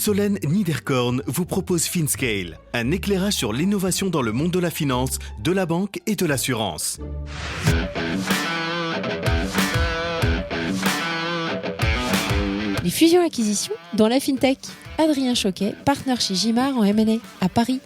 Solène Niederkorn vous propose FinScale, un éclairage sur l'innovation dans le monde de la finance, de la banque et de l'assurance. Les fusions-acquisitions dans la FinTech. Adrien Choquet, partenaire chez Gimard en M&A à Paris.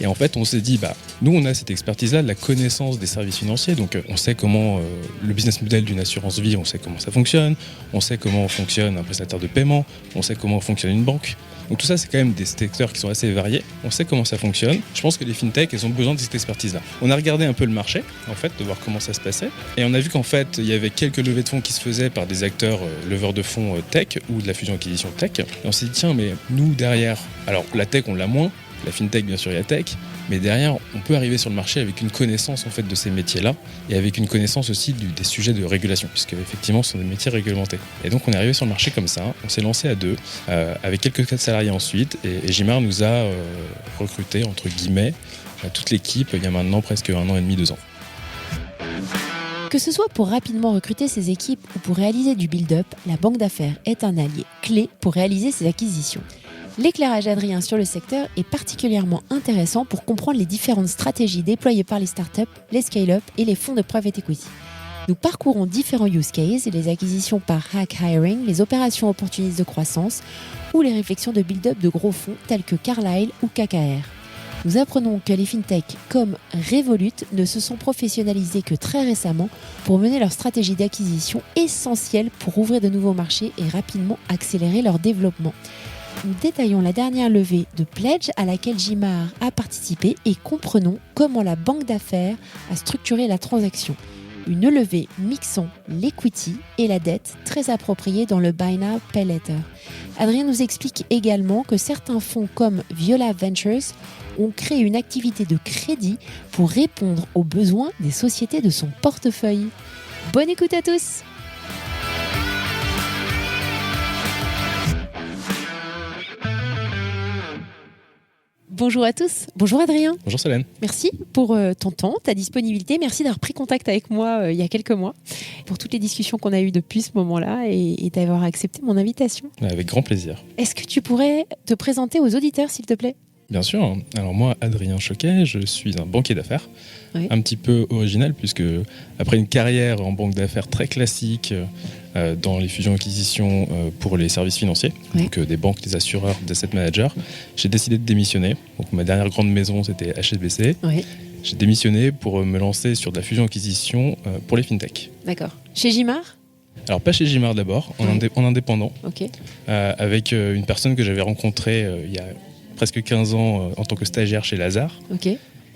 Et en fait, on s'est dit, nous, on a cette expertise-là, la connaissance des services financiers. Donc, on sait comment le business model d'une assurance vie, on sait comment ça fonctionne. On sait comment fonctionne un prestataire de paiement. On sait comment fonctionne une banque. Donc, tout ça, c'est quand même des secteurs qui sont assez variés. On sait comment ça fonctionne. Je pense que les fintech, elles ont besoin de cette expertise-là. On a regardé un peu le marché, en fait, de voir comment ça se passait. Et on a vu qu'en fait, il y avait quelques levées de fonds qui se faisaient par des acteurs leveurs de fonds tech ou de la fusion-acquisition tech. Et on s'est dit, tiens, mais nous, derrière, alors la tech, on l'a moins. La fintech, bien sûr, il y a tech, mais derrière, on peut arriver sur le marché avec une connaissance en fait de ces métiers-là et avec une connaissance aussi des sujets de régulation, puisque effectivement, ce sont des métiers réglementés. Et donc, on est arrivé sur le marché comme ça. On s'est lancé à deux, avec quelques cas de salariés ensuite, et Gimard nous a recruté entre guillemets toute l'équipe il y a maintenant presque 1 an et demi, 2 ans. Que ce soit pour rapidement recruter ses équipes ou pour réaliser du build-up, la banque d'affaires est un allié clé pour réaliser ses acquisitions. L'éclairage d'Adrien sur le secteur est particulièrement intéressant pour comprendre les différentes stratégies déployées par les startups, les scale-up et les fonds de private equity. Nous parcourons différents use cases, les acquisitions par hack hiring, les opérations opportunistes de croissance ou les réflexions de build-up de gros fonds tels que Carlyle ou KKR. Nous apprenons que les fintech comme Revolut ne se sont professionnalisés que très récemment pour mener leur stratégie d'acquisition essentielle pour ouvrir de nouveaux marchés et rapidement accélérer leur développement. Nous détaillons la dernière levée de Pledge à laquelle Gimard a participé et comprenons comment la banque d'affaires a structuré la transaction. Une levée mixant l'equity et la dette très appropriée dans le Buy Now, Pay Later. Adrien nous explique également que certains fonds comme Viola Ventures ont créé une activité de crédit pour répondre aux besoins des sociétés de son portefeuille. Bonne écoute à tous! Bonjour à tous, bonjour Adrien. Bonjour Solène. Merci pour ton temps, ta disponibilité. Merci d'avoir pris contact avec moi il y a quelques mois pour toutes les discussions qu'on a eues depuis ce moment-là et d'avoir accepté mon invitation. Avec grand plaisir. Est-ce que tu pourrais te présenter aux auditeurs, s'il te plaît ? Bien sûr. Alors moi, Adrien Choquet, je suis un banquier d'affaires, un petit peu original puisque après une carrière en banque d'affaires très classique dans les fusions-acquisitions pour les services financiers, donc des banques, des assureurs, des asset managers, j'ai décidé de démissionner. Donc ma dernière grande maison, c'était HSBC. J'ai démissionné pour me lancer sur de la fusion-acquisition pour les fintech. D'accord. Chez Gimard ? Alors pas chez Gimard d'abord, en indépendant, avec une personne que j'avais rencontrée il y a presque 15 ans en tant que stagiaire chez Lazare,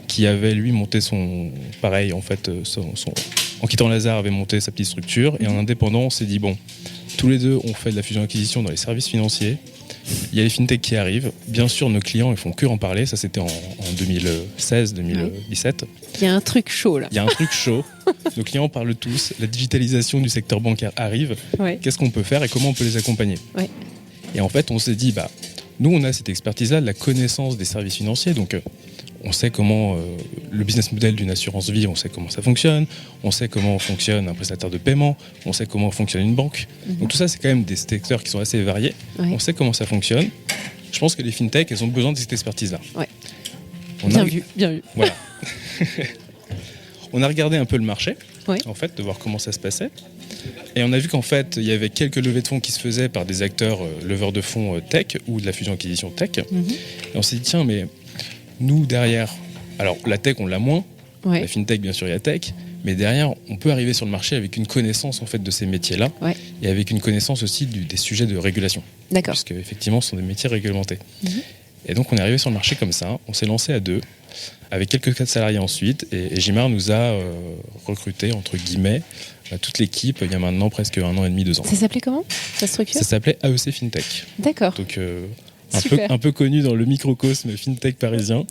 qui avait lui monté en quittant Lazare, avait monté sa petite structure, et en indépendant, on s'est dit, tous les deux, on fait de la fusion-acquisition dans les services financiers, il y a les fintech qui arrivent, bien sûr, nos clients, ils font que en parler, ça c'était en 2016-2017. Il y a un truc chaud là. Il y a un truc chaud, nos clients parlent tous, la digitalisation du secteur bancaire arrive, qu'est-ce qu'on peut faire et comment on peut les accompagner ? Et en fait, on s'est dit, nous, on a cette expertise-là, la connaissance des services financiers. Donc, on sait comment le business model d'une assurance vie, on sait comment ça fonctionne. On sait comment fonctionne un prestataire de paiement. On sait comment fonctionne une banque. Donc, tout ça, c'est quand même des secteurs qui sont assez variés. On sait comment ça fonctionne. Je pense que les fintech, elles ont besoin de cette expertise-là. Bien vu. Voilà. On a regardé un peu le marché, en fait, de voir comment ça se passait. Et on a vu qu'en fait, il y avait quelques levées de fonds qui se faisaient par des acteurs leveurs de fonds tech ou de la fusion-acquisition tech. Et on s'est dit, tiens, mais nous, derrière, alors la tech, on l'a moins. La fintech, bien sûr, il y a tech. Mais derrière, on peut arriver sur le marché avec une connaissance en fait, de ces métiers-là et avec une connaissance aussi des sujets de régulation. D'accord. Puisque, effectivement, ce sont des métiers réglementés. Et donc, on est arrivé sur le marché comme ça. On s'est lancé à deux, avec quelques cas de salariés ensuite. Et Gimard nous a recruté, entre guillemets, toute l'équipe il y a maintenant presque 1 an et demi, 2 ans. Ça s'appelait comment, ta structure ? Ça s'appelait AEC Fintech. D'accord. Donc un peu connu dans le microcosme fintech parisien.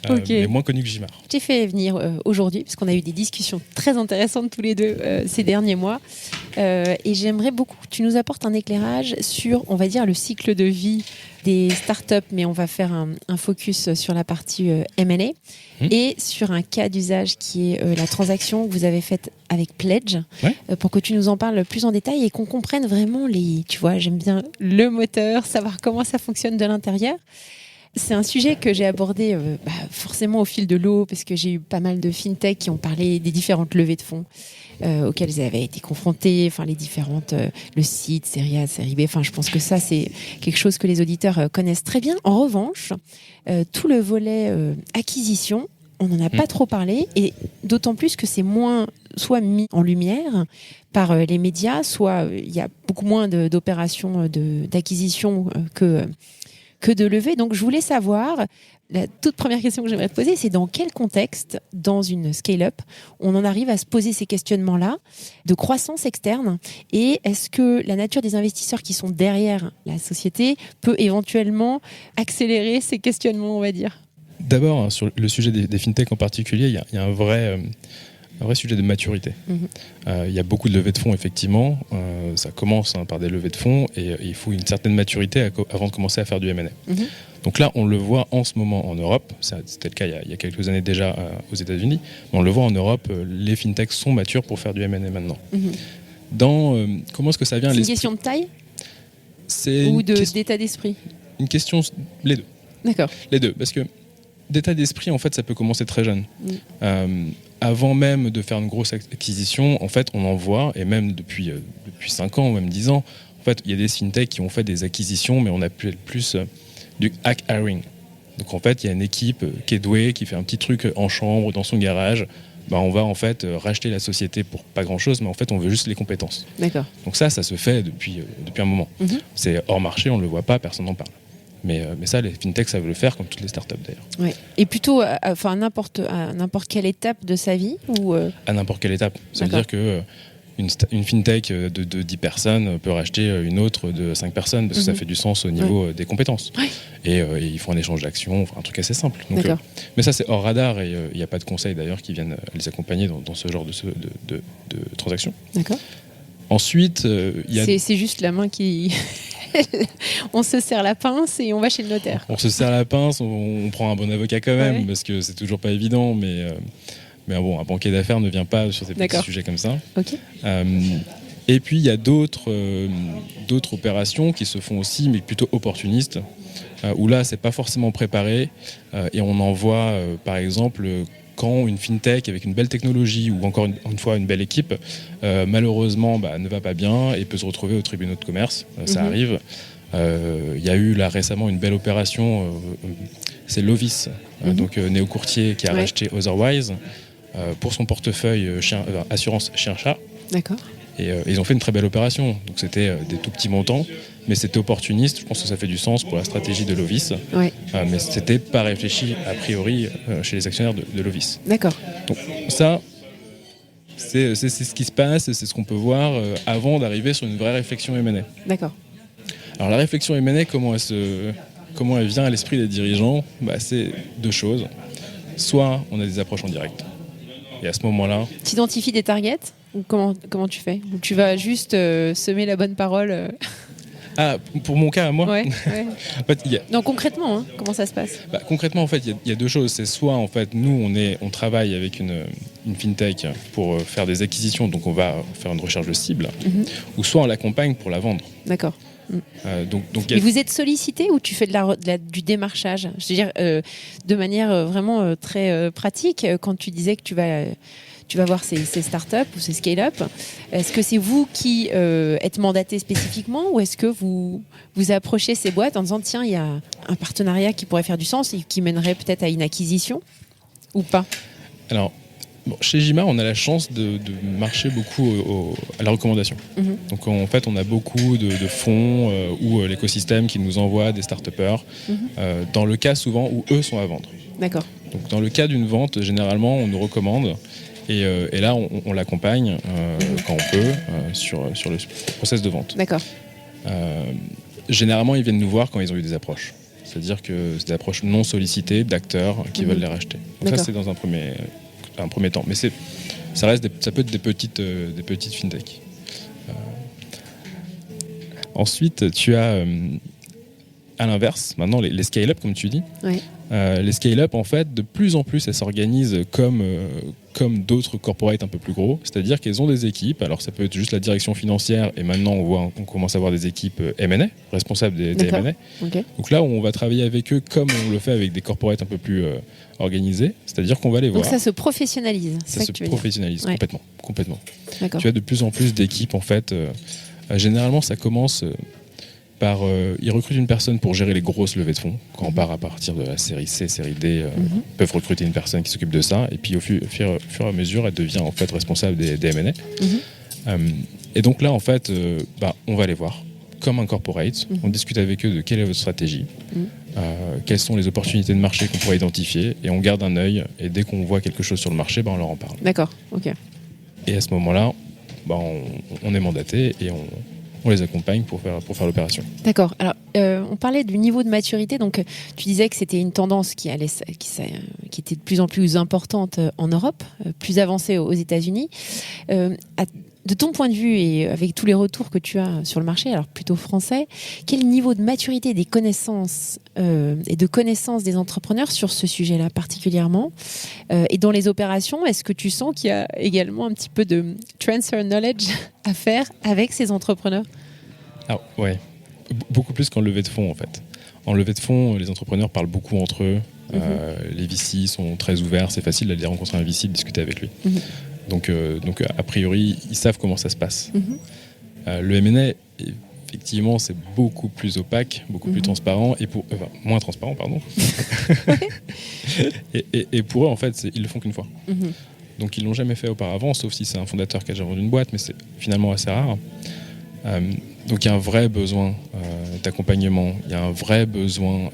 Ok. mais moins connu que Gimar. Je t'ai fait venir aujourd'hui parce qu'on a eu des discussions très intéressantes tous les deux ces derniers mois. Et j'aimerais beaucoup que tu nous apportes un éclairage sur, on va dire, le cycle de vie des startups, mais on va faire un focus sur la partie M&A et sur un cas d'usage qui est la transaction que vous avez faite avec Pledge, pour que tu nous en parles plus en détail et qu'on comprenne vraiment tu vois, j'aime bien le moteur, savoir comment ça fonctionne de l'intérieur. C'est un sujet que j'ai abordé forcément au fil de l'eau parce que j'ai eu pas mal de fintech qui ont parlé des différentes levées de fonds auxquelles ils avaient été confrontés, enfin les différentes, le site, série A, série B. Enfin, je pense que ça c'est quelque chose que les auditeurs connaissent très bien. En revanche, tout le volet acquisition, on n'en a pas trop parlé et d'autant plus que c'est moins soit mis en lumière par les médias, soit il y a beaucoup moins d'opérations d'acquisition que de levée. Donc, je voulais savoir, la toute première question que j'aimerais te poser, c'est dans quel contexte, dans une scale-up, on en arrive à se poser ces questionnements-là de croissance externe et est-ce que la nature des investisseurs qui sont derrière la société peut éventuellement accélérer ces questionnements, on va dire ? D'abord, hein, sur le sujet des fintechs en particulier, il y a un vrai sujet de maturité. Il y a beaucoup de levées de fonds, effectivement. Ça commence par des levées de fonds et il faut une certaine maturité avant de commencer à faire du M&A. Donc là, on le voit en ce moment en Europe. C'était le cas il y a quelques années déjà aux États-Unis. Mais on le voit en Europe, les fintechs sont matures pour faire du M&A maintenant. Comment est-ce que ça vient ? C'est une question de taille ou d'état d'esprit ? Une question, les deux. D'accord. Les deux, parce que d'état d'esprit, en fait, ça peut commencer très jeune. Avant même de faire une grosse acquisition, en fait, on en voit, et même depuis 5 ans, même 10 ans, en fait, il y a des fintechs qui ont fait des acquisitions, mais on appelle plus du hack hiring. Donc, en fait, il y a une équipe qui est douée, qui fait un petit truc en chambre, dans son garage. On va en fait racheter la société pour pas grand-chose, mais en fait, on veut juste les compétences. D'accord. Donc ça se fait depuis un moment. C'est hors marché, on ne le voit pas, personne n'en parle. Mais ça, les fintechs savent le faire, comme toutes les startups d'ailleurs. Ouais. Et plutôt à n'importe quelle étape de sa vie ou À n'importe quelle étape. Ça veut dire que une fintech de 10 personnes peut racheter une autre de 5 personnes, parce que ça fait du sens au niveau des compétences. Et ils font un échange d'actions, un truc assez simple. Donc, mais ça, c'est hors radar et il n'y a pas de conseils d'ailleurs qui viennent les accompagner dans ce genre de transactions. D'accord. Ensuite, il y a... C'est juste la main qui... on se serre la pince et on va chez le notaire. On se serre la pince, on prend un bon avocat quand même, parce que c'est toujours pas évident, mais bon, un banquier d'affaires ne vient pas sur ces petits sujets comme ça. Et puis il y a d'autres opérations qui se font aussi, mais plutôt opportunistes, où là c'est pas forcément préparé, et on en voit par exemple quand une fintech avec une belle technologie ou encore une fois une belle équipe malheureusement ne va pas bien et peut se retrouver au tribunal de commerce. Ça arrive. Il y a eu là récemment une belle opération, c'est Lovis, donc néo-courtier qui a racheté Otherwise pour son portefeuille assurance chien-chat. D'accord. Et ils ont fait une très belle opération. Donc c'était des tout petits montants, mais c'était opportuniste. Je pense que ça fait du sens pour la stratégie de Lovis. Mais c'était pas réfléchi a priori chez les actionnaires de Lovis. D'accord. Donc ça, c'est ce qui se passe, c'est ce qu'on peut voir avant d'arriver sur une vraie réflexion M&A. D'accord. Alors la réflexion M&A, comment elle vient à l'esprit des dirigeants ? C'est deux choses. Soit on a des approches en direct. Et à ce moment-là... Tu identifies des targets ? Ou comment tu fais ? Ou tu vas juste semer la bonne parole Ah, pour mon cas, à moi Ouais. En fait, Non, concrètement, comment ça se passe ? Concrètement, en fait, il y a deux choses. C'est soit, en fait, nous, on travaille avec une fintech pour faire des acquisitions, donc on va faire une recherche de cible, ou soit on l'accompagne pour la vendre. D'accord. Et vous êtes sollicité ou tu fais du démarchage ? Je veux dire, de manière vraiment très pratique, quand tu disais que tu vas voir ces startups ou ces scale-up, est-ce que c'est vous qui êtes mandaté spécifiquement ou est-ce que vous approchez ces boîtes en disant tiens, il y a un partenariat qui pourrait faire du sens et qui mènerait peut-être à une acquisition ou pas ? Alors, chez Gimar, on a la chance de marcher beaucoup à la recommandation. Donc en fait, on a beaucoup de fonds ou l'écosystème qui nous envoie des start-upers dans le cas souvent où eux sont à vendre. D'accord. Donc dans le cas d'une vente, généralement, on nous recommande et là, on l'accompagne quand on peut sur le process de vente. D'accord. Généralement, ils viennent nous voir quand ils ont eu des approches. c'est-à-dire que c'est des approches non sollicitées d'acteurs qui veulent les racheter. Donc ça, c'est dans un premier temps. Mais ça peut être des petites fintech. Ensuite, tu as, à l'inverse, maintenant, les scale-up, comme tu dis. Oui. Les scale-up, en fait, de plus en plus, elles s'organisent comme d'autres corporates un peu plus gros. C'est-à-dire qu'elles ont des équipes. Alors, ça peut être juste la direction financière. Et maintenant, on commence à avoir des équipes M&A, responsables des M&A. Okay. Donc là, on va travailler avec eux comme on le fait avec des corporates un peu plus organisés. C'est-à-dire qu'on va les voir. Donc ça se professionnalise. Ça se professionnalise complètement. D'accord. Tu as de plus en plus d'équipes, en fait. Généralement, ça commence... ils recrutent une personne pour gérer les grosses levées de fonds. Quand on part à partir de la série C, série D, ils peuvent recruter une personne qui s'occupe de ça. Et puis au fur et à mesure, elle devient en fait responsable des M&A. Et donc là, en fait, on va les voir comme un corporate. On discute avec eux de quelle est votre stratégie, quelles sont les opportunités de marché qu'on pourrait identifier. Et on garde un œil. Et dès qu'on voit quelque chose sur le marché, on leur en parle. D'accord, ok. Et à ce moment-là, on est mandaté et on les accompagne pour faire l'opération. D'accord. Alors, on parlait du niveau de maturité. Donc, tu disais que c'était une tendance qui était de plus en plus importante en Europe, plus avancée aux États-Unis. De ton point de vue et avec tous les retours que tu as sur le marché, alors plutôt français, quel niveau de maturité des connaissances et de connaissances des entrepreneurs sur ce sujet-là particulièrement et dans les opérations, est-ce que tu sens qu'il y a également un petit peu de transfer knowledge à faire avec ces entrepreneurs? Ah ouais, beaucoup plus qu'en levée de fonds en fait. En levée de fonds, les entrepreneurs parlent beaucoup entre eux. Les VC sont très ouverts, c'est facile d'aller rencontrer un VC, de discuter avec lui. Donc, a priori, ils savent comment ça se passe. Le M&A, effectivement, c'est beaucoup plus opaque, beaucoup plus transparent, et moins transparent, pardon. et pour eux, en fait, ils le font qu'une fois. Donc, ils l'ont jamais fait auparavant, sauf si c'est un fondateur qui a déjà vendu une boîte, mais c'est finalement assez rare. Donc, il y a un vrai besoin d'accompagnement, il y a un vrai besoin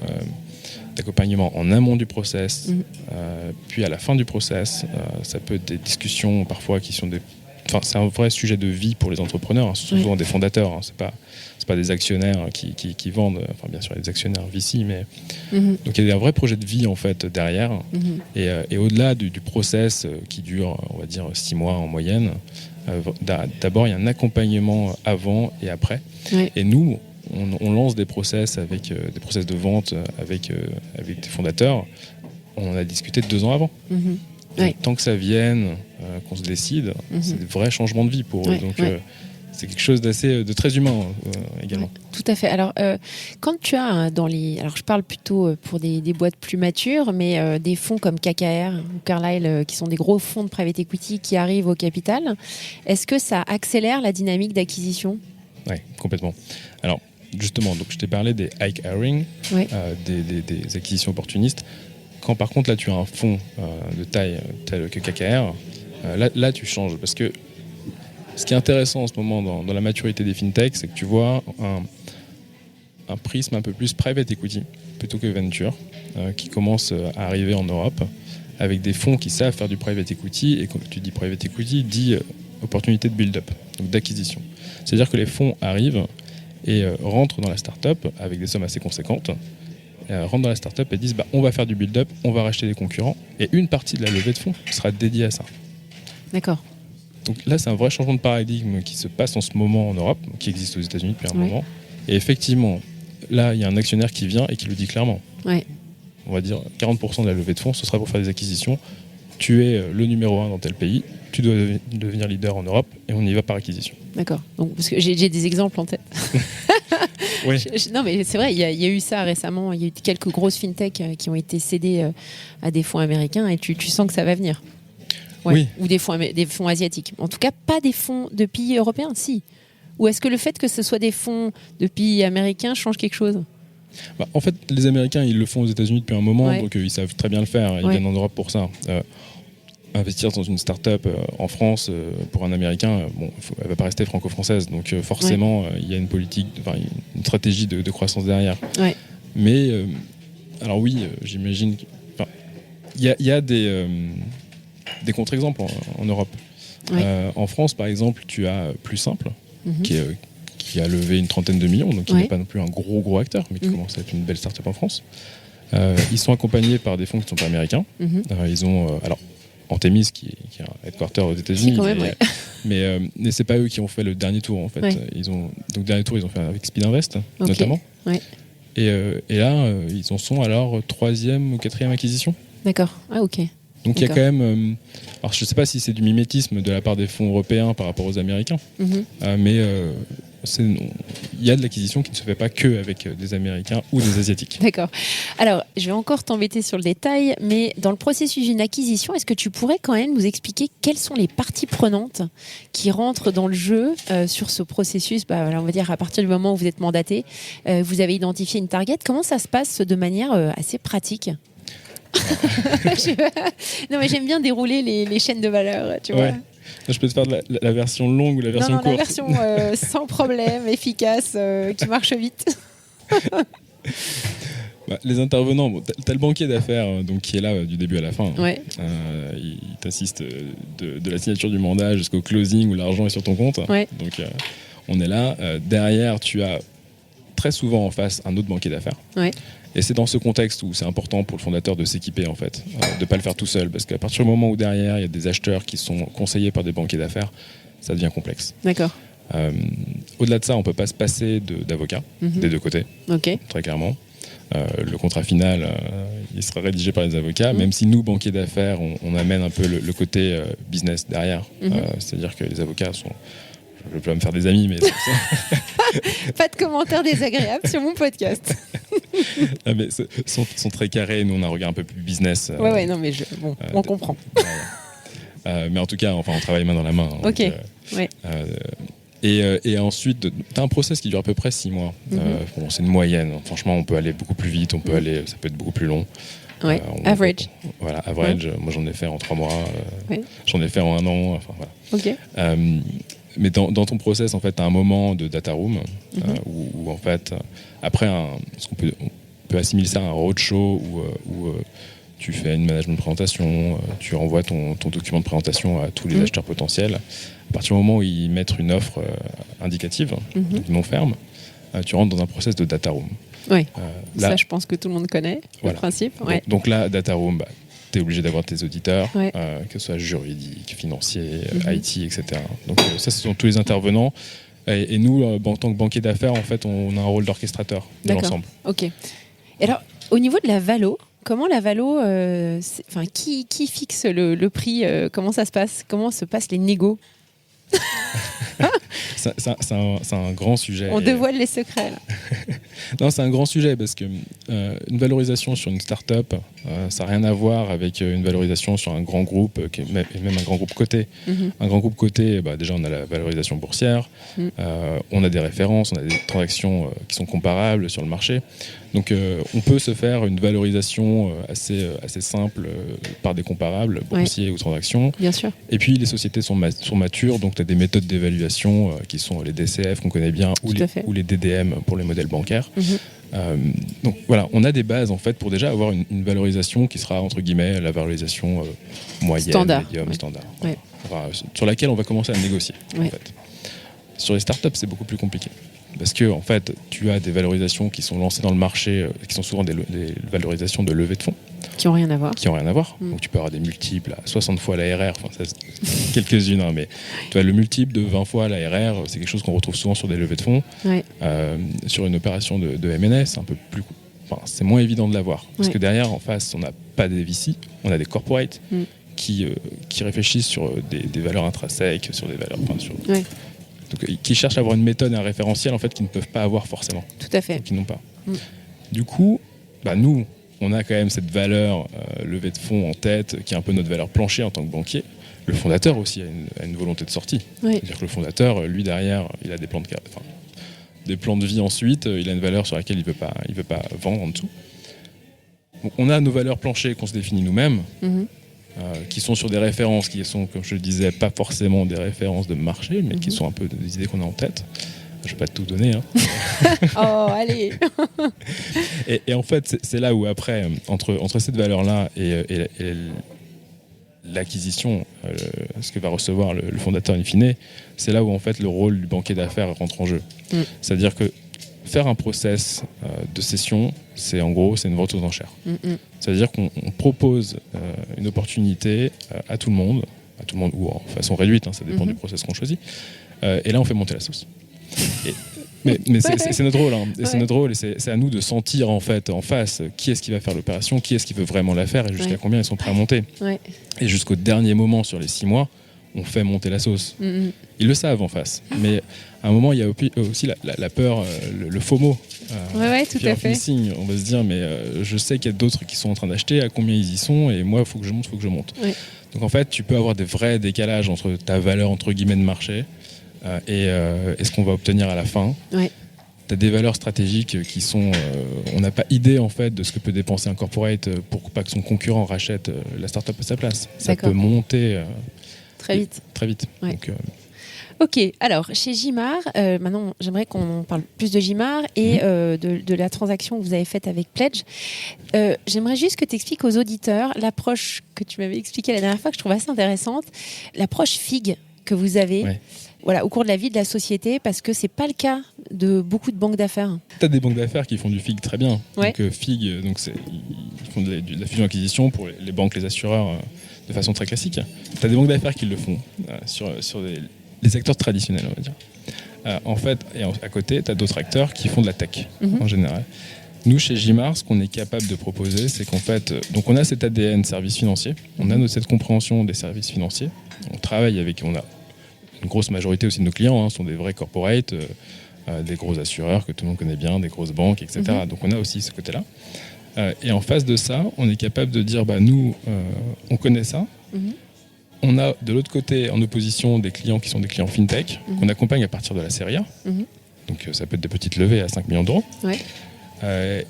d'accompagnement en amont du process, puis à la fin du process. Ça peut être des discussions parfois qui sont c'est un vrai sujet de vie pour les entrepreneurs, hein. Ce sont souvent des fondateurs, hein. C'est pas des actionnaires qui vendent, enfin bien sûr il y a des actionnaires VC, mais donc il y a un vrai projet de vie en fait derrière. Et au-delà du process qui dure, on va dire 6 mois en moyenne, d'abord il y a un accompagnement avant et après. Et nous, on lance des process avec des process de vente avec des fondateurs. On a discuté 2 ans avant. Tant que ça vienne, qu'on se décide, c'est des vrais changements de vie pour eux. Donc c'est quelque chose de très humain également. Tout à fait. Alors quand tu as alors je parle plutôt pour des boîtes plus matures, mais des fonds comme KKR ou Carlyle qui sont des gros fonds de private equity qui arrivent au capital, est-ce que ça accélère la dynamique d'acquisition? Oui, complètement. Alors justement, donc je t'ai parlé des high hiring, des acquisitions opportunistes. Quand par contre là tu as un fonds de taille tel que KKR, là tu changes, parce que ce qui est intéressant en ce moment dans la maturité des fintechs, c'est que tu vois un prisme un peu plus private equity plutôt que venture qui commence à arriver en Europe avec des fonds qui savent faire du private equity. Et quand tu dis private equity, dis opportunité de build-up, donc d'acquisition. C'est-à-dire que les fonds arrivent et rentrent dans la start-up avec des sommes assez conséquentes, rentrent dans la start-up et disent on va faire du build-up, on va racheter des concurrents, et une partie de la levée de fonds sera dédiée à ça. D'accord. Donc là, c'est un vrai changement de paradigme qui se passe en ce moment en Europe, qui existe aux États-Unis depuis un moment. Et effectivement, là, il y a un actionnaire qui vient et qui le dit clairement. On va dire 40% de la levée de fonds, ce sera pour faire des acquisitions. Tu es le numéro 1 dans tel pays, tu dois devenir leader en Europe, et on y va par acquisition. D'accord. Donc, parce que j'ai des exemples en tête. Oui. Non, mais c'est vrai, il y a eu ça récemment. Il y a eu quelques grosses fintech qui ont été cédées à des fonds américains, et tu sens que ça va venir. Oui. Ou des fonds asiatiques. En tout cas, pas des fonds de pays européens, si. Ou est-ce que le fait que ce soit des fonds de pays américains change quelque chose? En fait, les Américains, ils le font aux États-Unis depuis un moment, donc ils savent très bien le faire. Ils viennent en Europe pour ça. Investir dans une start-up en France pour un Américain, elle ne va pas rester franco-française. Donc forcément, il y a une politique, une stratégie de croissance derrière. Mais, alors oui, j'imagine qu'il y a des contre-exemples en Europe. En France, par exemple, tu as Plus Simple, qui qui a levé une 30aine de millions, donc qui Ouais. n'est pas non plus un gros acteur, mais qui commence à être une belle start-up en France. Ils sont accompagnés par des fonds qui ne sont pas américains. Ils ont alors Anthemis qui est un headquarter aux États-Unis, Si, quand même, ouais. mais c'est pas eux qui ont fait le dernier tour en fait. Ouais. Donc dernier tour ils ont fait avec Speed Invest Ok. notamment. Ouais. Et là ils en sont à leur 3e ou 4e acquisition. D'accord. Ah, ok. Donc il y a D'accord. quand même, alors je sais pas si c'est du mimétisme de la part des fonds européens par rapport aux Américains, mais il y a de l'acquisition qui ne se fait pas que avec des Américains ou des Asiatiques. D'accord. Alors, je vais encore t'embêter sur le détail, mais dans le processus d'une acquisition, est-ce que tu pourrais quand même nous expliquer quelles sont les parties prenantes qui rentrent dans le jeu sur ce processus, on va dire à partir du moment où vous êtes mandaté, vous avez identifié une target, comment ça se passe de manière assez pratique? Non, mais j'aime bien dérouler les chaînes de valeur, tu vois. Ouais. Je peux te faire la version longue ou la version Non, courte. la version sans problème, efficace, qui marche vite. Les intervenants, t'as le banquier d'affaires donc qui est là du début à la fin. Ouais. Il t'assiste de la signature du mandat jusqu'au closing où l'argent est sur ton compte. Ouais. Donc on est là. Derrière, tu as très souvent en face un autre banquier d'affaires. Ouais. Et c'est dans ce contexte où c'est important pour le fondateur de s'équiper en fait, de pas le faire tout seul, parce qu'à partir du moment où derrière il y a des acheteurs qui sont conseillés par des banquiers d'affaires, ça devient complexe. D'accord. Au-delà de ça, on peut pas se passer d'avocats des deux côtés, Ok. très clairement. Le contrat final, il sera rédigé par les avocats, même si nous, banquiers d'affaires, on amène un peu le côté business derrière. C'est-à-dire que les avocats sont... Je peux pas me faire des amis, mais... Pas de commentaires désagréables sur mon podcast. mais sont très carrés. Nous, on a un regard un peu plus business. Ouais, non, mais on comprend. Mais en tout cas, on travaille main dans la main. Hein, Ok. donc, Ouais. et ensuite, tu as un process qui dure à peu près 6 mois. C'est une moyenne. Franchement, on peut aller beaucoup plus vite, ça peut être beaucoup plus long. Ouais. Average. Voilà, average. Moi, j'en ai fait en 3 mois. Ouais. J'en ai fait en 1 an. Enfin, voilà. Ok. Mais dans ton process, en fait, tu as un moment de data room où en fait, après, on peut assimiler ça à un roadshow où tu fais une management de présentation, tu envoies ton document de présentation à tous les acheteurs potentiels. À partir du moment où ils mettent une offre indicative, donc non ferme, tu rentres dans un process de data room. Oui, Là, ça je pense que tout le monde connaît, voilà. le principe. Donc, Ouais. donc là, data room, tu es obligé d'avoir tes auditeurs, Ouais. que ce soit juridique, financier, IT, etc. Donc ça, ce sont tous les intervenants. Et nous, en tant que banquier d'affaires, en fait, on a un rôle d'orchestrateur de D'accord. l'ensemble. Ok. Et alors, au niveau de la valo, comment la valo, qui fixe le prix comment ça se passe? Comment se passent les négos? C'est un grand sujet. On dévoile les secrets, là. Non, c'est un grand sujet parce que une valorisation sur une start-up, ça n'a rien à voir avec une valorisation sur un grand groupe, et même un grand groupe coté. Un grand groupe coté, déjà, on a la valorisation boursière, on a des références, on a des transactions qui sont comparables sur le marché. Donc, on peut se faire une valorisation assez simple par des comparables boursiers ou transactions. Bien sûr. Et puis, les sociétés sont matures, donc tu as des méthodes d'évaluation qui sont les DCF qu'on connaît bien ou les DDM pour les modèles bancaires. Donc voilà, on a des bases en fait pour déjà avoir une valorisation qui sera entre guillemets la valorisation moyenne, Standard, médium, ouais. standard. Ouais. Enfin, sur laquelle on va commencer à négocier. Ouais. En fait. Sur les startups, c'est beaucoup plus compliqué. Parce que en fait, tu as des valorisations qui sont lancées dans le marché, qui sont souvent des valorisations de levée de fonds. Qui n'ont rien à voir. Qui n'ont rien à voir. Donc tu peux avoir des multiples à 60 fois l'ARR, quelques-unes, hein, mais tu as le multiple de 20 fois l'ARR, c'est quelque chose qu'on retrouve souvent sur des levées de fonds. Ouais. Sur une opération de M&A, c'est un peu plus... c'est moins évident de l'avoir. Parce que derrière, en face, on n'a pas des VC, on a des corporates qui réfléchissent sur des valeurs intrinsèques, sur des valeurs... Donc, qui cherchent à avoir une méthode et un référentiel en fait, qu'ils ne peuvent pas avoir forcément. Tout à fait. Qu'ils n'ont pas. Du coup, nous, on a quand même cette valeur levée de fonds en tête, qui est un peu notre valeur plancher en tant que banquier. Le fondateur aussi a une volonté de sortie. Oui. C'est-à-dire que le fondateur, lui derrière, il a des plans de vie ensuite, il a une valeur sur laquelle il ne veut pas vendre en dessous. Donc on a nos valeurs planchers qu'on se définit nous-mêmes, qui sont sur des références qui sont, comme je le disais, pas forcément des références de marché, mais qui sont un peu des idées qu'on a en tête. Je ne vais pas tout donner. Hein. Oh, allez. Et en fait, c'est là où après, entre cette valeur-là et l'acquisition, ce que va recevoir le fondateur in fine, c'est là où en fait le rôle du banquier d'affaires rentre en jeu. C'est-à-dire que faire un process de cession, c'est une vente aux enchères. C'est-à-dire qu'on propose une opportunité à tout le monde ou en façon réduite, ça dépend du process qu'on choisit. Et là, on fait monter la sauce. Mais c'est notre rôle, c'est notre rôle, et c'est à nous de sentir en fait en face qui est-ce qui va faire l'opération, qui est-ce qui veut vraiment la faire et jusqu'à combien ils sont prêts à monter. Et jusqu'au dernier moment sur les 6 mois, on fait monter la sauce. Ils le savent en face, mais à un moment il y a aussi la peur, le FOMO. Tout à fait. Missing. On va se dire mais je sais qu'il y a d'autres qui sont en train d'acheter, à combien ils y sont, et moi il faut que je monte. Donc en fait tu peux avoir des vrais décalages entre ta valeur entre guillemets de marché et ce qu'on va obtenir à la fin. Tu as des valeurs stratégiques qui sont... on n'a pas idée en fait de ce que peut dépenser un corporate pour pas que son concurrent rachète la startup à sa place. Ça peut monter très vite. Donc, Ok, alors chez Gimar, maintenant j'aimerais qu'on parle plus de Gimar et de la transaction que vous avez faite avec Pledge. J'aimerais juste que tu expliques aux auditeurs l'approche que tu m'avais expliquée la dernière fois, que je trouve assez intéressante, l'approche FIG que vous avez au cours de la vie de la société, parce que c'est pas le cas de beaucoup de banques d'affaires. Tu as des banques d'affaires qui font du FIG très bien. Donc FIG, ils font de la fusion-acquisition pour les banques, les assureurs de façon très classique. Tu as des banques d'affaires qui le font sur les acteurs traditionnels, on va dire. En fait, et à côté, tu as d'autres acteurs qui font de la tech en général. Nous, chez Gimar, ce qu'on est capable de proposer, c'est qu'en fait, donc on a cet ADN service financier, on a cette compréhension des services financiers. On travaille on a une grosse majorité aussi de nos clients sont des vrais corporates, des gros assureurs que tout le monde connaît bien, des grosses banques, etc. Donc on a aussi ce côté-là. Et en face de ça, on est capable de dire, nous, on connaît ça. On a de l'autre côté, en opposition, des clients qui sont des clients fintech, qu'on accompagne à partir de la série A. Donc ça peut être des petites levées à 5 millions d'euros.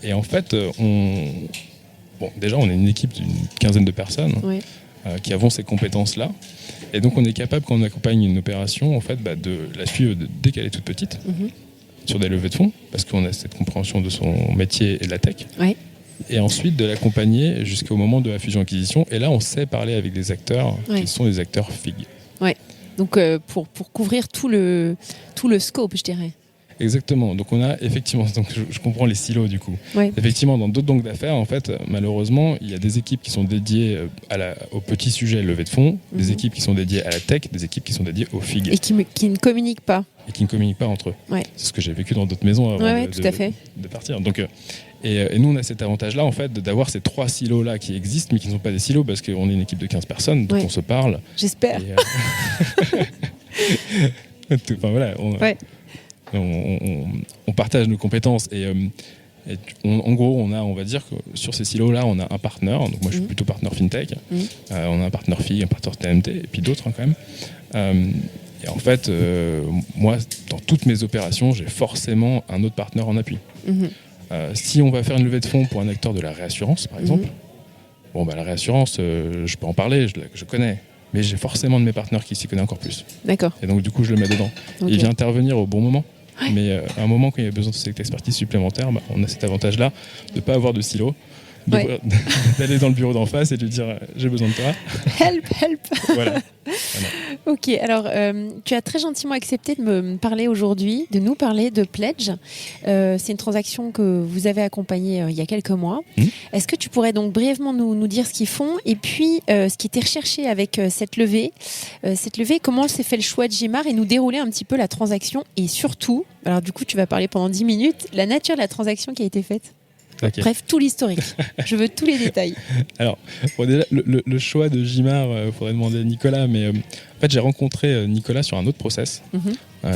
Et en fait, déjà, on est une équipe d'une quinzaine de personnes qui avons ces compétences-là. Et donc, on est capable, quand on accompagne une opération, en fait, de la suivre dès qu'elle est toute petite, sur des levées de fonds, parce qu'on a cette compréhension de son métier et de la tech. Et ensuite, de l'accompagner jusqu'au moment de la fusion-acquisition. Et là, on sait parler avec des acteurs qui sont des acteurs FIG. Donc, pour couvrir tout le scope, je dirais. Exactement. Donc on a effectivement, donc je comprends les silos du coup. Effectivement, dans d'autres banques d'affaires, en fait, malheureusement, il y a des équipes qui sont dédiées aux petits sujets levés de fonds, des équipes qui sont dédiées à la tech, des équipes qui sont dédiées au FIG. Et qui ne communiquent pas. Et qui ne communiquent pas entre eux. C'est ce que j'ai vécu dans d'autres maisons avant de partir. Donc, et nous, on a cet avantage-là, en fait, d'avoir ces 3 silos-là qui existent, mais qui ne sont pas des silos parce qu'on est une équipe de 15 personnes, donc on se parle. J'espère. Enfin voilà. On partage nos compétences et en gros on va dire que sur ces silos là on a un partenaire, donc moi je suis plutôt partenaire fintech, on a un partenaire FIG, un partenaire TMT et puis d'autres quand même, et en fait moi dans toutes mes opérations j'ai forcément un autre partenaire en appui. Si on va faire une levée de fonds pour un acteur de la réassurance par exemple, la réassurance je peux en parler, je connais. Mais j'ai forcément de mes partenaires qui s'y connaissent encore plus. D'accord. Et donc du coup je le mets dedans. Il vient intervenir au bon moment. Mais à un moment, quand il y a besoin de cette expertise supplémentaire, on a cet avantage-là de ne pas avoir de silo, d'aller dans le bureau d'en face et de lui dire j'ai besoin de toi. Help. Voilà. Ok, alors tu as très gentiment accepté de me parler aujourd'hui, de nous parler de Pledge. C'est une transaction que vous avez accompagnée il y a quelques mois. Est-ce que tu pourrais donc brièvement nous dire ce qu'ils font et puis ce qui était recherché avec cette levée, comment s'est fait le choix de Gimar et nous dérouler un petit peu la transaction et surtout, alors du coup tu vas parler pendant 10 minutes, la nature de la transaction qui a été faite. Okay. Bref, tout l'historique. Je veux tous les détails. Alors, déjà, le choix de Gimar, il faudrait demander à Nicolas, mais en fait, j'ai rencontré Nicolas sur un autre process.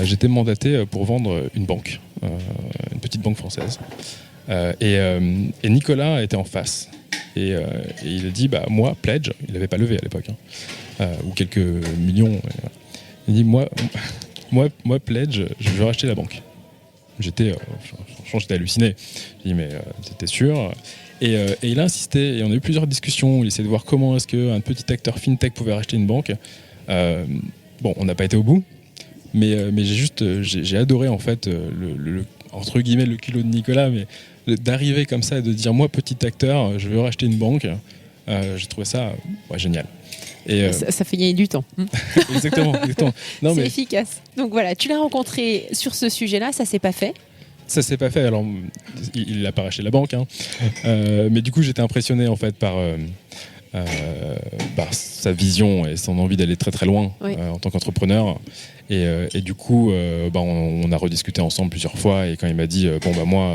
J'étais mandaté pour vendre une banque, une petite banque française. Et Nicolas était en face. Et il a dit, moi, Pledge, il n'avait pas levé à l'époque, ou quelques millions. Il dit, moi, Pledge, je veux racheter la banque. J'étais halluciné. J'ai dit, mais t'es sûr ? Et il a insisté, et on a eu plusieurs discussions. Il essayait de voir comment est-ce qu'un petit acteur fintech pouvait racheter une banque. On n'a pas été au bout, mais j'ai adoré en fait entre guillemets le culot de Nicolas, mais d'arriver comme ça et de dire moi petit acteur, je veux racheter une banque. J'ai trouvé ça génial. Et, Ça fait gagner du temps. exactement. Non, C'est mais efficace. Donc voilà, tu l'as rencontré sur ce sujet-là, ça s'est pas fait. ça s'est pas fait. Alors, il l'a pas racheté la banque, hein. Mais du coup, j'étais impressionné en fait par sa vision et son envie d'aller très très loin Oui. en tant qu'entrepreneur. Et du coup, on a rediscuté ensemble plusieurs fois. Et quand il m'a dit, moi,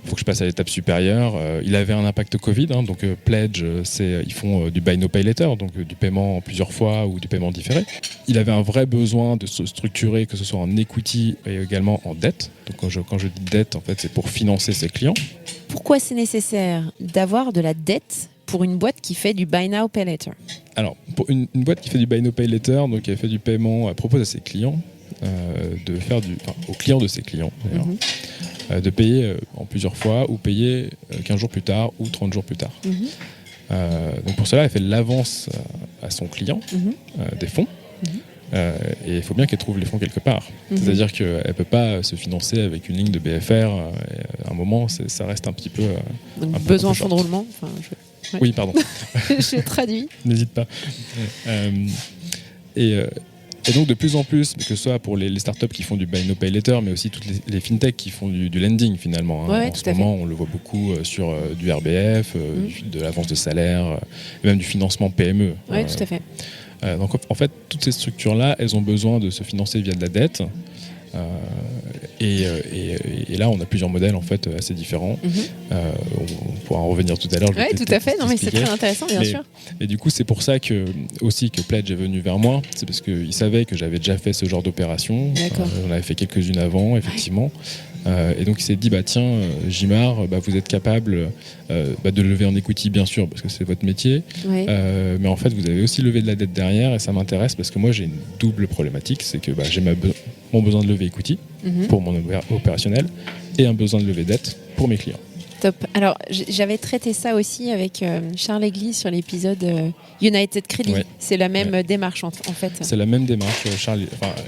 faut que je passe à l'étape supérieure. Il avait un impact Covid, hein, donc Pledge, ils font du buy no pay later, donc du paiement en plusieurs fois ou du paiement différé. Il avait un vrai besoin de se structurer, que ce soit en equity et également en dette. Donc quand je dis dette, en fait, c'est pour financer ses clients. Pourquoi c'est nécessaire d'avoir de la dette pour une boîte qui fait du buy now pay later? Alors, pour une boîte qui fait du buy no pay later, donc qui a fait du paiement, elle propose à ses clients aux clients de ses clients d'ailleurs, de payer en plusieurs fois ou payer 15 jours plus tard ou 30 jours plus tard. Donc pour cela, elle fait l'avance à son client des fonds. Et il faut bien qu'elle trouve les fonds quelque part. C'est-à-dire qu'elle ne peut pas se financer avec une ligne de BFR. À un moment, ça reste un petit peu... Donc un peu besoin en fonds de short. roulement. Ouais. Oui, pardon. Je traduis. N'hésite pas. Et donc de plus en plus, que ce soit pour les startups qui font du buy no pay later, mais aussi toutes les fintechs qui font du lending finalement. Ouais, en tout ce à moment, on le voit beaucoup sur du RBF, de l'avance de salaire, et même du financement PME. Oui, tout à fait. Donc en fait, toutes ces structures-là, elles ont besoin de se financer via de la dette. Et là, on a plusieurs modèles en fait assez différents. On pourra en revenir tout à l'heure. Oui, tout à fait. Non, mais c'est très intéressant, bien sûr. Et du coup, c'est pour ça que Pledge est venu vers moi. C'est parce qu'il savait que j'avais déjà fait ce genre d'opération. On avait fait quelques-unes avant, effectivement. Et donc il s'est dit Jimar, vous êtes capable de lever en equity bien sûr parce que c'est votre métier, mais en fait vous avez aussi levé de la dette derrière et ça m'intéresse parce que moi j'ai une double problématique, c'est que j'ai mon besoin de lever equity pour mon opérationnel et un besoin de lever dette pour mes clients. Top. Alors, j'avais traité ça aussi avec Charles Egli sur l'épisode United Credit. Ouais. C'est la même démarche, en fait. C'est la même démarche.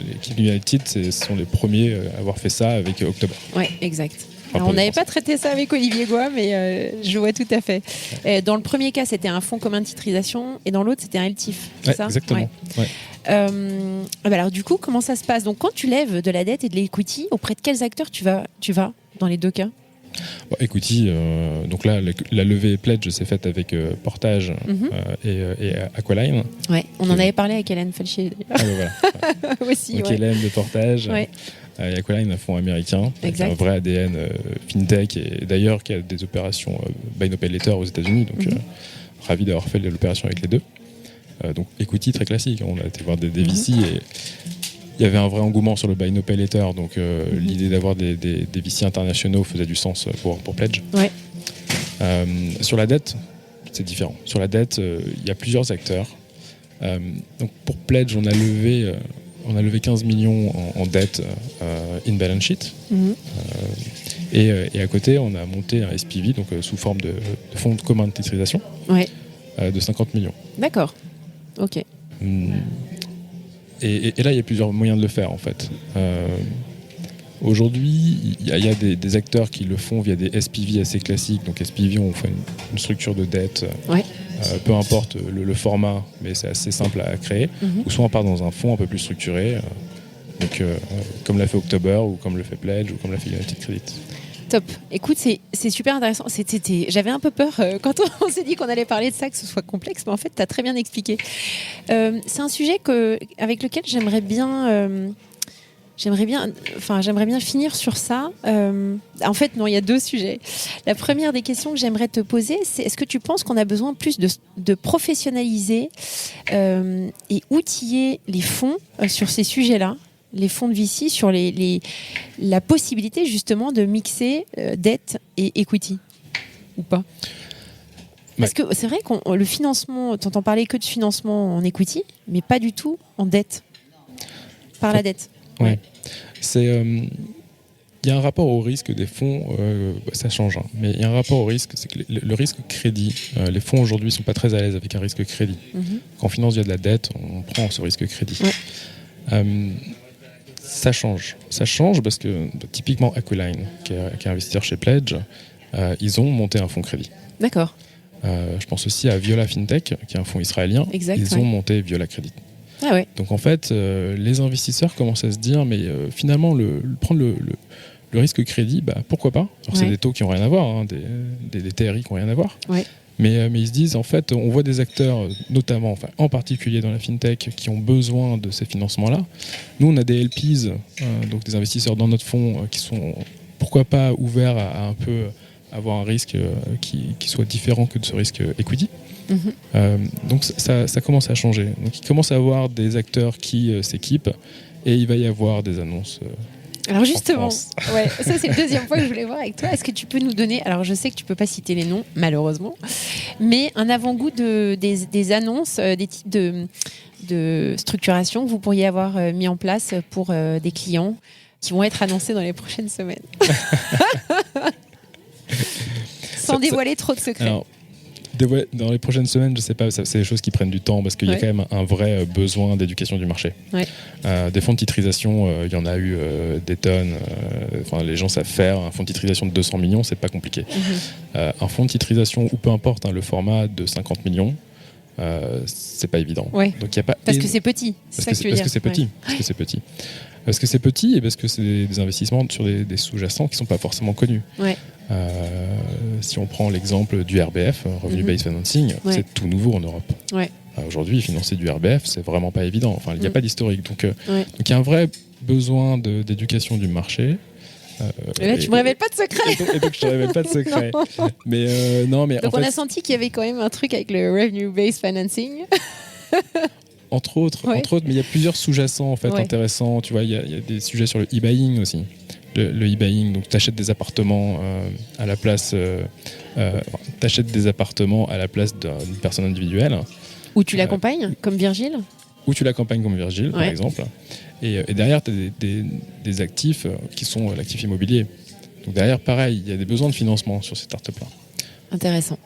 L'équipe United, ce sont les premiers à avoir fait ça avec October. Oui, exact. Alors, on n'avait pas traité ça avec Olivier Goua, mais je vois tout à fait. Dans le premier cas, c'était un fonds commun de titrisation et dans l'autre, c'était un LTIF. C'est ça ? Exactement. Ouais. Alors, du coup, comment ça se passe ? Donc, quand tu lèves de la dette et de l'equity, auprès de quels acteurs tu vas dans les deux cas ? Equity, donc là, la levée Pledge s'est faite avec Portage et Aqualine. Ouais, on en avait parlé avec Hélène Felchier. Voilà. Aussi, donc Hélène de Portage et Aqualine, un fonds américain, avec un vrai ADN fintech et d'ailleurs qui a des opérations buy no pay later aux États-Unis. Donc ravi d'avoir fait l'opération avec les deux. Donc Equity très classique. On a été voir des VC et il y avait un vrai engouement sur le buy no pay later, donc l'idée d'avoir des VC internationaux faisait du sens pour Pledge. Ouais. Sur la dette, c'est différent. Sur la dette, il y a plusieurs acteurs. Donc pour Pledge, on a levé 15 millions en dette in balance sheet. Et à côté, on a monté un SPV, donc sous forme de fonds de commun de titrisation, de 50 millions. D'accord. Ok. Et là, il y a plusieurs moyens de le faire, en fait. Aujourd'hui, il y a des acteurs qui le font via des SPV assez classiques. Donc SPV, on fait une structure de dette, peu importe le format, mais c'est assez simple à créer. Ou soit on part dans un fonds un peu plus structuré, comme l'a fait October, ou comme le fait Pledge, ou comme l'a fait United Credit. Top. Écoute, c'est super intéressant. J'avais un peu peur quand on s'est dit qu'on allait parler de ça, que ce soit complexe, mais en fait, tu as très bien expliqué. C'est un sujet avec lequel j'aimerais bien finir sur ça. En fait, non, il y a deux sujets. La première des questions que j'aimerais te poser, c'est est-ce que tu penses qu'on a besoin plus de professionnaliser et outiller les fonds sur ces sujets-là, les fonds de VC, sur la possibilité justement de mixer dette et equity ou pas ? Parce que c'est vrai que le financement, tu entends parler que de financement en equity, mais pas du tout en dette, par la dette. Ouais. Il y a un rapport au risque des fonds, ça change, hein, mais il y a un rapport au risque, c'est que le risque crédit, les fonds aujourd'hui ne sont pas très à l'aise avec un risque crédit. Quand on finance via de la dette, on prend ce risque crédit. Ça change parce que typiquement Aqualine, qui est investisseur chez Pledge, ils ont monté un fonds crédit. D'accord. Je pense aussi à Viola FinTech, qui est un fonds israélien. Exact, Ils ont monté Viola Credit. Ah ouais. Donc en fait, les investisseurs commencent à se dire, mais finalement, prendre le risque crédit, pourquoi pas. Alors c'est des taux qui n'ont rien à voir, hein, des TRI qui n'ont rien à voir. Ouais. Mais ils se disent, en fait, on voit des acteurs, notamment, en particulier dans la FinTech, qui ont besoin de ces financements-là. Nous, on a des LPs, donc des investisseurs dans notre fonds, qui sont, pourquoi pas, ouverts à un peu avoir un risque qui soit différent que de ce risque equity. Donc ça commence à changer. Donc il commence à y avoir des acteurs qui s'équipent et il va y avoir des annonces. Alors justement, ça c'est le deuxième point que je voulais voir avec toi. Est-ce que tu peux nous donner, alors je sais que tu peux pas citer les noms malheureusement, mais un avant-goût des annonces, des types de structuration que vous pourriez avoir mis en place pour des clients qui vont être annoncés dans les prochaines semaines. Sans dévoiler trop de secrets. Alors, dans les prochaines semaines, je sais pas, c'est des choses qui prennent du temps parce qu'il y a quand même un vrai besoin d'éducation du marché. Des fonds de titrisation, il y en a eu des tonnes. Les gens savent faire. Un fonds de titrisation de 200 millions, c'est pas compliqué. Un fonds de titrisation, ou peu importe, le format de 50 millions, c'est pas évident. Donc, y a pas parce que c'est petit. Parce que c'est petit. Parce que c'est petit et parce que c'est des investissements sur des sous-jacents qui ne sont pas forcément connus. Si on prend l'exemple du RBF, Revenue Based Financing, c'est tout nouveau en Europe. Aujourd'hui, financer du RBF, c'est vraiment pas évident. Enfin, il n'y a pas d'historique. Donc, il y a un vrai besoin d'éducation du marché. Et là, tu me révèles pas de secret. Et donc, je te révèle pas de secret. mais non, mais donc, on a senti qu'il y avait quand même un truc avec le Revenue Based Financing. Entre autres, mais il y a plusieurs sous-jacents en fait intéressants. Tu vois, il y a des sujets sur le e-buying aussi. Le e-buying, donc tu achètes des appartements à la place, d'une personne individuelle. Ou tu l'accompagnes, comme Virgile. Ou tu l'accompagnes comme Virgile, par exemple. Et derrière, tu as des actifs qui sont l'actif immobilier. Donc derrière, pareil, il y a des besoins de financement sur ces startups-là. Intéressant.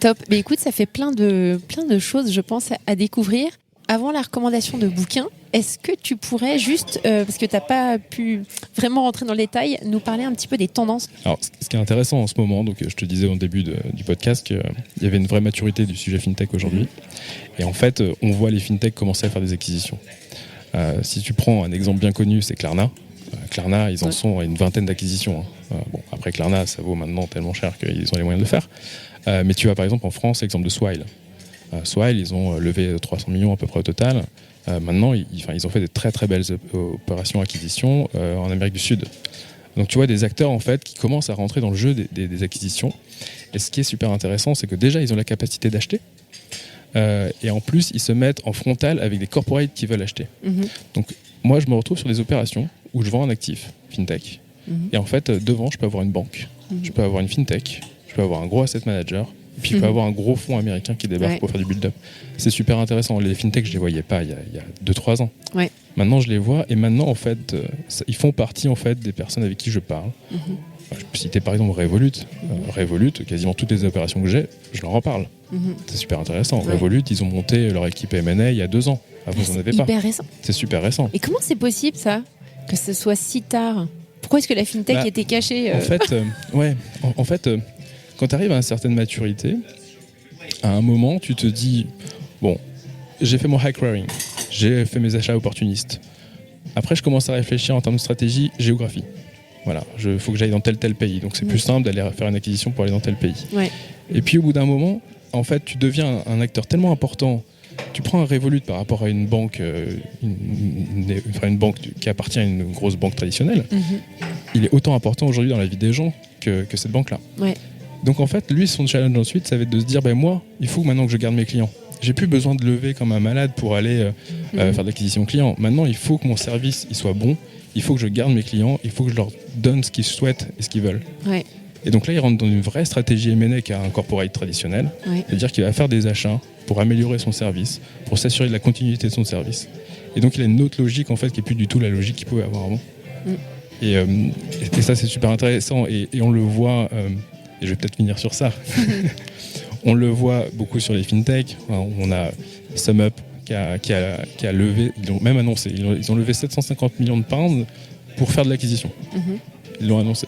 Top. Mais écoute, ça fait plein de choses, je pense, à découvrir. Avant la recommandation de bouquin, est-ce que tu pourrais juste, parce que tu n'as pas pu vraiment rentrer dans le détail, nous parler un petit peu des tendances? Alors, ce qui est intéressant en ce moment, donc je te disais au début du podcast qu'il y avait une vraie maturité du sujet FinTech aujourd'hui. Et en fait, on voit les FinTech commencer à faire des acquisitions. Si tu prends un exemple bien connu, c'est Klarna. Klarna, ils en sont à une vingtaine d'acquisitions. Après, Klarna, ça vaut maintenant tellement cher qu'ils ont les moyens de le faire. Mais tu as par exemple en France l'exemple de Swile. Swile, ils ont levé 300 millions à peu près au total. Maintenant, ils ont fait de très très belles opérations acquisitions en Amérique du Sud. Donc tu vois des acteurs en fait qui commencent à rentrer dans le jeu des acquisitions. Et ce qui est super intéressant, c'est que déjà ils ont la capacité d'acheter. Et en plus, ils se mettent en frontal avec des corporates qui veulent acheter. Donc moi, je me retrouve sur des opérations où je vends un actif, FinTech. Et en fait, devant, je peux avoir une banque, je peux avoir une FinTech, je peux avoir un gros asset manager, et puis je peux avoir un gros fonds américain qui débarque pour faire du build-up. C'est super intéressant. Les FinTech, je ne les voyais pas il y a 2-3 ans. Maintenant, je les vois, et maintenant, en fait, ils font partie en fait, des personnes avec qui je parle. Je peux citer par exemple Revolut. Revolut, quasiment toutes les opérations que j'ai, je leur en parle. C'est super intéressant. Revolut, ils ont monté leur équipe M&A il y a 2 ans. Avant, ils n'en avaient pas. C'est hyper récent. C'est super récent. Et comment c'est possible ça, que ce soit si tard? Pourquoi est-ce que la FinTech était cachée En fait, quand tu arrives à une certaine maturité, à un moment, tu te dis, bon, j'ai fait mon high crowing, j'ai fait mes achats opportunistes. Après, je commence à réfléchir en termes de stratégie, géographie. Voilà, il faut que j'aille dans tel pays. Donc c'est plus simple d'aller faire une acquisition pour aller dans tel pays. Et puis au bout d'un moment, en fait, tu deviens un acteur tellement important. Tu prends un Revolut par rapport à une banque, une banque qui appartient à une grosse banque traditionnelle. Il est autant important aujourd'hui dans la vie des gens que cette banque-là. Donc en fait, lui, son challenge ensuite, ça va être de se dire, moi, il faut maintenant que je garde mes clients. J'ai plus besoin de lever comme un malade pour aller faire de l'acquisition client. Maintenant, il faut que mon service il soit bon. Il faut que je garde mes clients. Il faut que je leur donne ce qu'ils souhaitent et ce qu'ils veulent. Et donc là, il rentre dans une vraie stratégie M&A qu'a un corporate traditionnel. C'est-à-dire qu'il va faire des achats pour améliorer son service, pour s'assurer de la continuité de son service. Et donc, il a une autre logique, en fait, qui n'est plus du tout la logique qu'il pouvait avoir avant. Et ça, c'est super intéressant. Et on le voit, et je vais peut-être finir sur ça, on le voit beaucoup sur les FinTech. On a SumUp qui a levé, ils l'ont même annoncé, ils ont levé 750 millions de pounds pour faire de l'acquisition. Ils l'ont annoncé.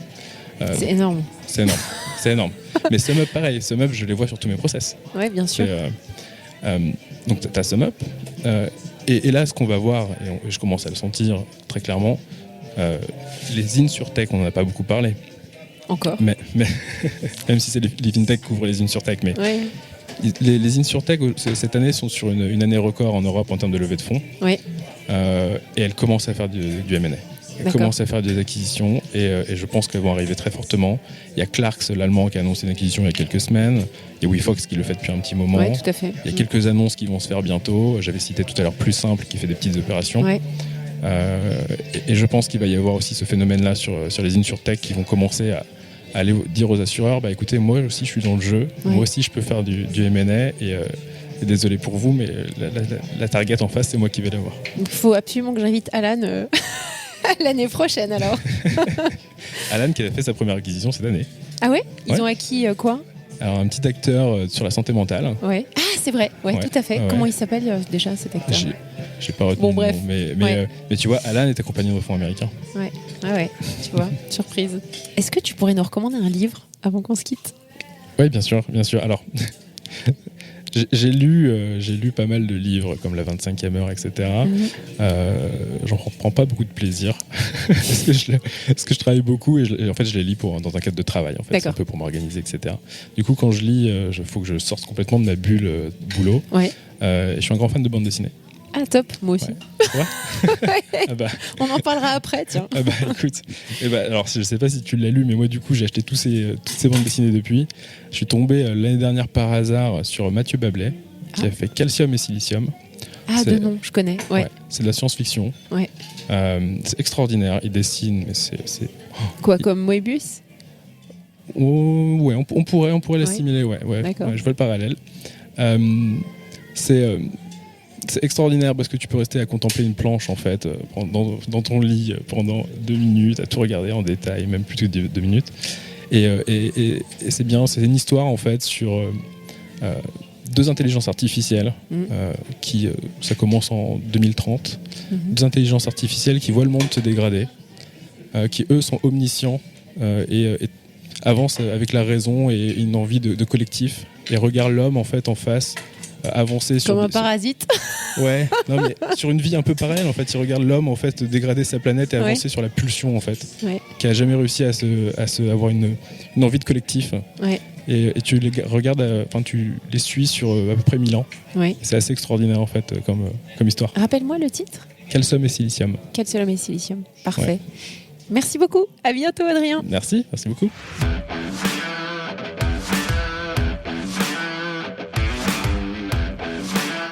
C'est énorme. C'est C'est énorme. Mais SumUp, pareil. SumUp, je les vois sur tous mes process. Ouais, bien sûr. Donc, tu as SumUp. Et là, ce qu'on va voir, et je commence à le sentir très clairement, les InsurTech, on n'en a pas beaucoup parlé. Encore. Mais même si c'est les FinTech qui couvrent les InsurTech, mais Ouais. les InsurTech, cette année, sont sur une année record en Europe en termes de levée de fonds. Ouais. Et elles commencent à faire du M&A. Elles commencent à faire des acquisitions et je pense qu'elles vont arriver très fortement. Il y a Clarks, l'allemand, qui a annoncé une acquisition il y a quelques semaines. Il y a WeFox qui le fait depuis un petit moment. Ouais, tout à fait. Il y a quelques annonces qui vont se faire bientôt. J'avais cité tout à l'heure Plus Simple qui fait des petites opérations. Ouais. Et je pense qu'il va y avoir aussi ce phénomène-là sur les InsurTech qui vont commencer à aller dire aux assureurs, bah écoutez, moi aussi je suis dans le jeu, moi aussi je peux faire du M&A et désolé pour vous, mais la target en face, c'est moi qui vais l'avoir. Il faut absolument que j'invite Alan l'année prochaine alors. Alan qui a fait sa première acquisition cette année. Ah ouais. Ils Ouais. ont acquis quoi? Alors un petit acteur sur la santé mentale. Ouais. Ah c'est vrai, ouais, Ouais. tout à fait. Ouais. Comment il s'appelle déjà cet acteur? J'ai pas retenu Bon, le bref. nom, mais tu vois, Alan est accompagné de fonds américains. Ouais. Ah ouais, tu vois, surprise. Est-ce que tu pourrais nous recommander un livre avant qu'on se quitte? Oui, bien sûr, bien sûr. Alors, j'ai lu pas mal de livres comme La 25e heure, etc. J'en prends pas beaucoup de plaisir parce que je travaille beaucoup et en fait je les lis dans un cadre de travail. En fait, c'est un peu pour m'organiser, etc. Du coup, quand je lis, il faut que je sorte complètement de ma bulle boulot. Ouais. Je suis un grand fan de bande dessinée. Ah top, moi aussi. Ouais. Ah bah. On en parlera après, tiens. Ah bah écoute, alors je sais pas si tu l'as lu, mais moi du coup j'ai acheté toutes ces bandes dessinées depuis. Je suis tombé l'année dernière par hasard sur Mathieu Bablet, qui a fait Calcium et Silicium. Ah de nom, je connais. Ouais. C'est de la science-fiction. Ouais. C'est extraordinaire. Il dessine, mais c'est... Quoi, comme Moebius? Oh, ouais, on pourrait l'assimiler. Ouais. D'accord. Ouais, je vois le parallèle. C'est extraordinaire parce que tu peux rester à contempler une planche en fait dans ton lit pendant 2 minutes, à tout regarder en détail, même plus que 2 minutes. Et c'est bien, c'est une histoire en fait sur 2 intelligences artificielles qui, ça commence en 2030, 2 intelligences artificielles qui voient le monde se dégrader, qui eux sont omniscients et avancent avec la raison et une envie de collectif et regardent l'homme en fait en face. Avancer comme un parasite. Ouais, non mais sur une vie un peu pareille en fait, il regarde l'homme en fait dégrader sa planète et avancer sur la pulsion en fait, qui a jamais réussi à avoir une envie de collectif. Ouais. Et tu les regardes, tu les suis sur à peu près 1000 ans. Ouais. C'est assez extraordinaire en fait comme histoire. Rappelle-moi le titre. Calcium et Silicium. Calcium et Silicium. Parfait. Ouais. Merci beaucoup. À bientôt Adrien. Merci beaucoup.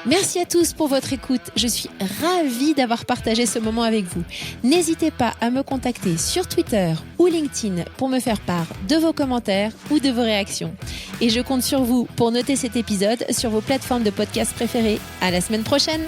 Merci à tous pour votre écoute. Je suis ravie d'avoir partagé ce moment avec vous. N'hésitez pas à me contacter sur Twitter ou LinkedIn pour me faire part de vos commentaires ou de vos réactions. Et je compte sur vous pour noter cet épisode sur vos plateformes de podcast préférées. À la semaine prochaine.